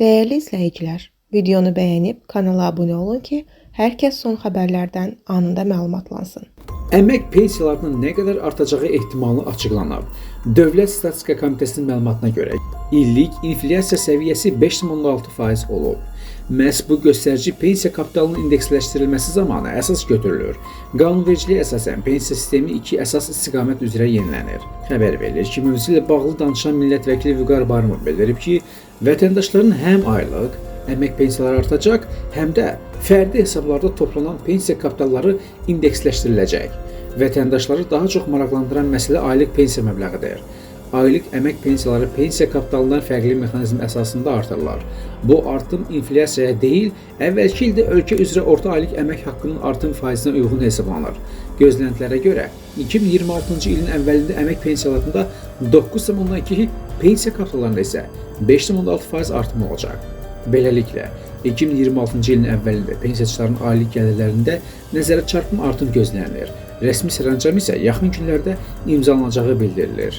Değerli izləyicilər, videonu bəyənib kanala abunə olun ki, hər kəs son xəbərlərdən anında məlumatlansın. Əmək pensiyalarının nə qədər artacağı ehtimalı açıqlanıb. Dövlət Statistika Komitəsinin məlumatına görə illik inflyasiya səviyyəsi 5,6% olub. Məhz bu göstərici pensiya kapitalının indeksləşdirilməsi zamanı əsas götürülür. Qanunvericiliyə əsasən pensiya sistemi iki əsas istiqamət üzrə yenilənir. Xəbər verilir ki, mövzu ilə bağlı danışan millət vəkili Vüqar Barımov bildirib ki, vətəndaşların həm aylıq əmək pensiyaları artacaq, həm də fərdi hesablarda toplanan pensiya kapitalları indeksləşdiriləcək. Vətəndaşları daha çox maraqlandıran məsələ aylıq pensiya məbləğidir. Aylıq əmək pensiyaları pensiya kapitalından fərqli mexanizm əsasında artırılır. Bu artım inflyasiyaya deyil, əvvəlki ildə ölkə üzrə orta aylıq əmək haqqının artım faizinə uyğun hesablanır. Gözləntilərə görə 2026-cı ilin əvvəlində əmək pensiyalarında 9,2, pensiya kapitallarında isə 5,6% artım olacaq. Beləliklə, 2026-cı ilin əvvəlində pensiyaçıların aylıq gəlirlərində nəzərə çarpın artım gözlənilir. Rəsmi sərəncam isə yaxın günlərdə imzalanacağı bildirilir.